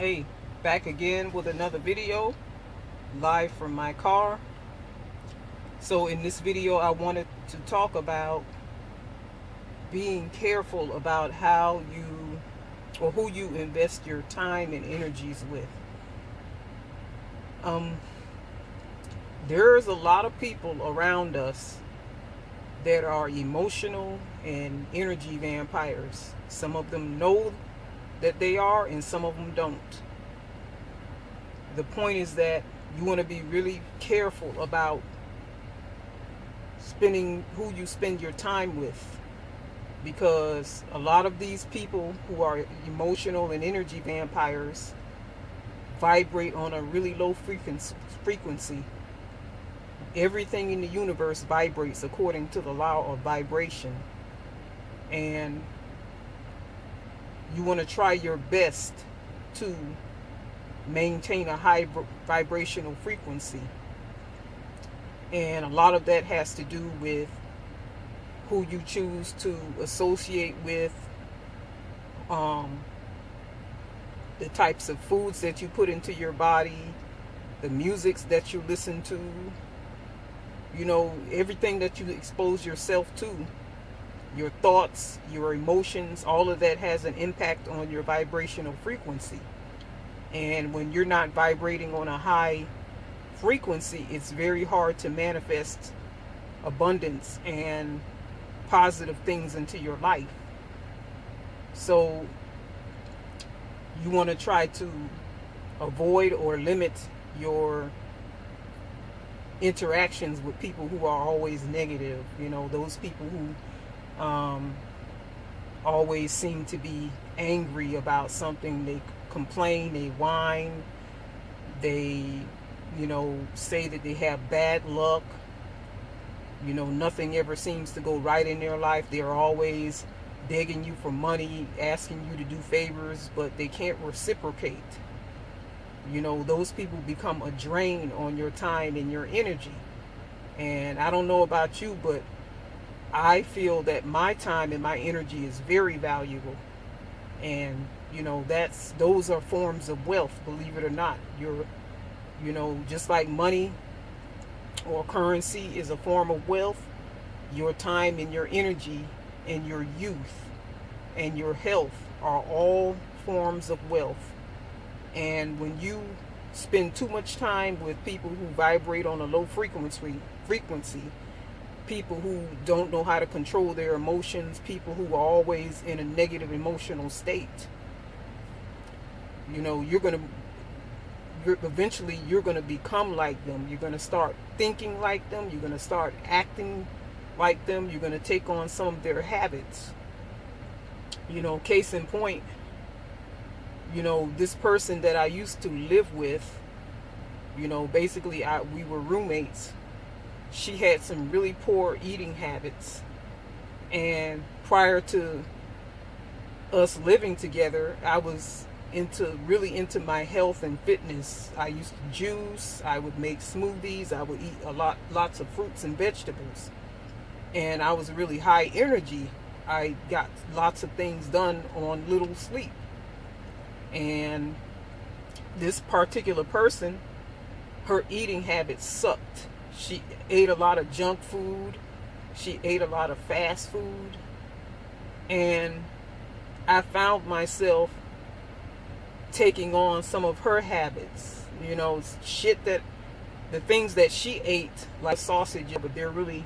Hey, back again with another video, live from my car. So in this video, I wanted to talk about being careful about how you or who you invest your time and energies with. Um, there's a lot of people around us that are emotional and energy vampires. Some of them know that they are, and some of them don't. The point is that you want to be really careful about who you spend your time with, because a lot of these people who are emotional and energy vampires vibrate on a really low frequency. Everything in the universe vibrates according to the law of vibration, and you want to try your best to maintain a high vibrational frequency. And a lot of that has to do with who you choose to associate with, the types of foods that you put into your body, the musics that you listen to, everything that you expose yourself to, your thoughts, your emotions, all of that has an impact on your vibrational frequency. And when you're not vibrating on a high frequency, it's very hard to manifest abundance and positive things into your life. So you want to try to avoid or limit your interactions with people who are always negative. Those people who always seem to be angry about something. They complain, they whine, they say that they have bad luck. Nothing ever seems to go right in their life. They're always begging you for money, asking you to do favors, but they can't reciprocate. Those people become a drain on your time and your energy. And I don't know about you, but I feel that my time and my energy is very valuable. And those are forms of wealth, believe it or not. Just like money or currency is a form of wealth, your time and your energy and your youth and your health are all forms of wealth. And when you spend too much time with people who vibrate on a low frequency, people who don't know how to control their emotions, people who are always in a negative emotional state, eventually you're going to become like them. You're going to start thinking like them. You're going to start acting like them. You're going to take on some of their habits. Case in point, this person that I used to live with, basically we were roommates. She had some really poor eating habits. And prior to us living together, I was really into my health and fitness. I used to juice, I would make smoothies, I would eat lots of fruits and vegetables. And I was really high energy. I got lots of things done on little sleep. And this particular person, her eating habits sucked. She ate a lot of junk food. She ate a lot of fast food. And I found myself taking on some of her habits. The things that she ate, like sausage, but they're really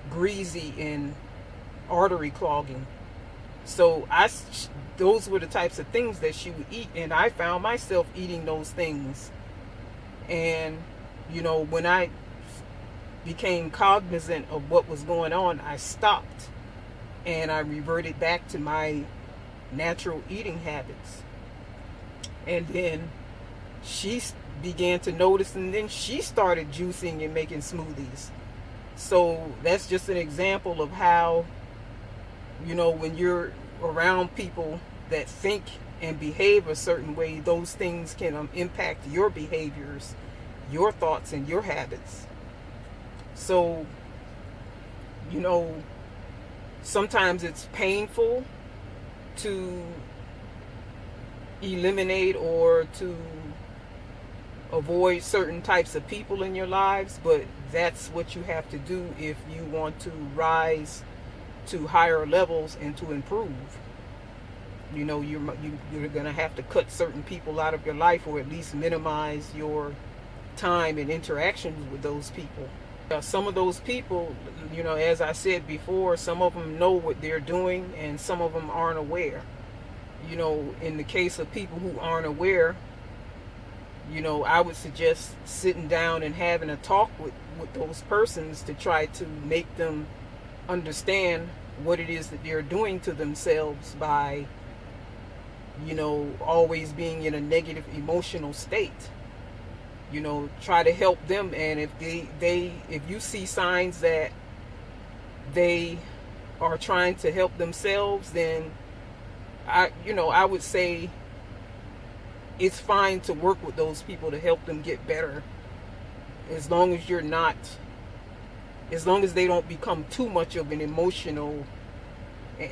greasy and artery clogging. So those were the types of things that she would eat, and I found myself eating those things. And when I became cognizant of what was going on, I stopped and I reverted back to my natural eating habits. And then she began to notice, and then she started juicing and making smoothies. So that's just an example of how, when you're around people that think and behave a certain way, those things can impact your behaviors, your thoughts, and your habits. So, sometimes it's painful to eliminate or to avoid certain types of people in your lives, but that's what you have to do if you want to rise to higher levels and to improve. You know, you're going to have to cut certain people out of your life, or at least minimize your time and interactions with those people. Some of those people, you know, as I said before, some of them know what they're doing and some of them aren't aware. You know, in the case of people who aren't aware, you know, I would suggest sitting down and having a talk with those persons to try to make them understand what it is that they're doing to themselves by, you know, always being in a negative emotional state. You know, try to help them, and if if you see signs that they are trying to help themselves, then I would say it's fine to work with those people to help them get better, as long as they don't become too much of an emotional,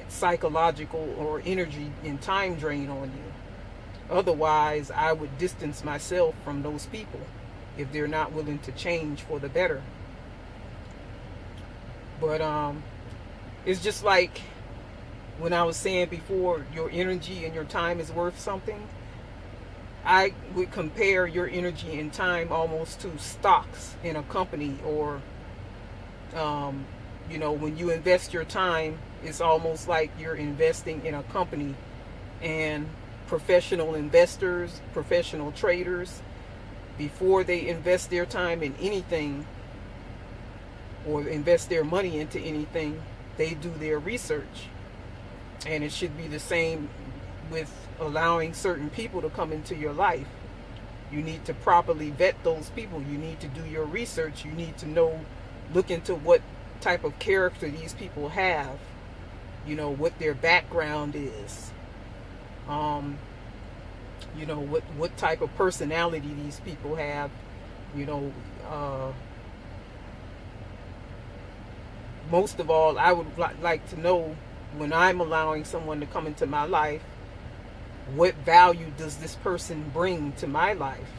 psychological, or energy and time drain on you. Otherwise, I would distance myself from those people if they're not willing to change for the better. But it's just like when I was saying before, your energy and your time is worth something. I would compare your energy and time almost to stocks in a company, or you know, when you invest your time, it's almost like you're investing in a company. And professional investors, professional traders, before they invest their time in anything or invest their money into anything, they do their research. And it should be the same with allowing certain people to come into your life. You need to properly vet those people. You need to do your research. You need to look into what type of character these people have, you know, what their background is. You know, what type of personality these people have. You know, most of all, I would like to know, when I'm allowing someone to come into my life, what value does this person bring to my life?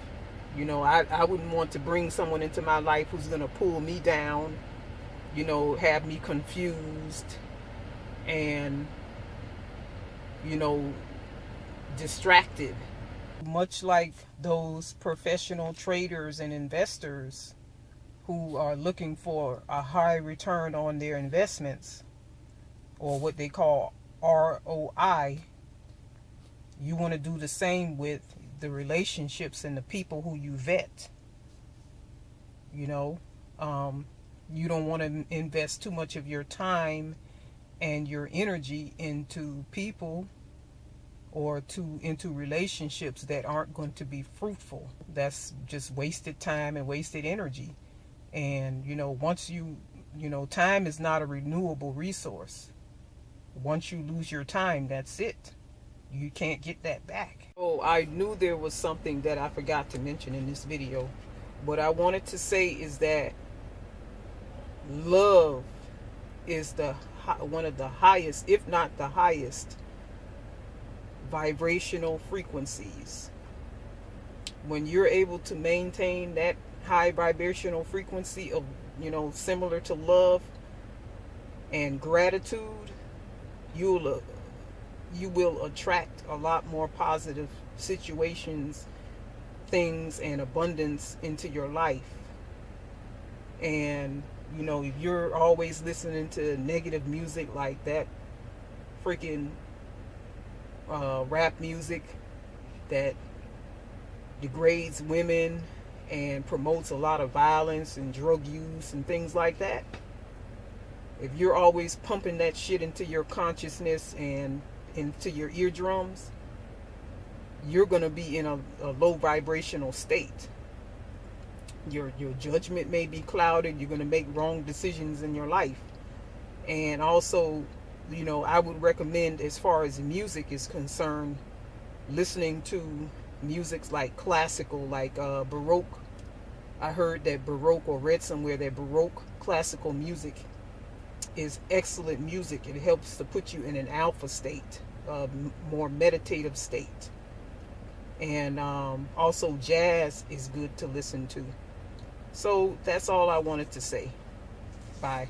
You know, I wouldn't want to bring someone into my life who's going to pull me down, you know, have me confused and, you know, distracted. Much like those professional traders and investors who are looking for a high return on their investments, or what they call ROI, you want to do the same with the relationships and the people who you vet. You know, you don't want to invest too much of your time and your energy into people or into relationships that aren't going to be fruitful. That's just wasted time and wasted energy. And, you know, time is not a renewable resource. Once you lose your time, that's it. You can't get that back. Oh, I knew there was something that I forgot to mention in this video. What I wanted to say is that love is one of the highest, if not the highest, vibrational frequencies. When you're able to maintain that high vibrational frequency of, you know, similar to love and gratitude, you will attract a lot more positive situations, things, and abundance into your life. And, you know, if you're always listening to negative music like that freaking rap music that degrades women and promotes a lot of violence and drug use and things like that, if you're always pumping that shit into your consciousness and into your eardrums, you're going to be in a low vibrational state. Your judgment may be clouded. You're going to make wrong decisions in your life. And also, you know, I would recommend, as far as music is concerned, listening to music like classical, like Baroque. I heard that Baroque, or read somewhere that Baroque classical music is excellent music. It helps to put you in an alpha state, a more meditative state. And also jazz is good to listen to. So that's all I wanted to say. Bye.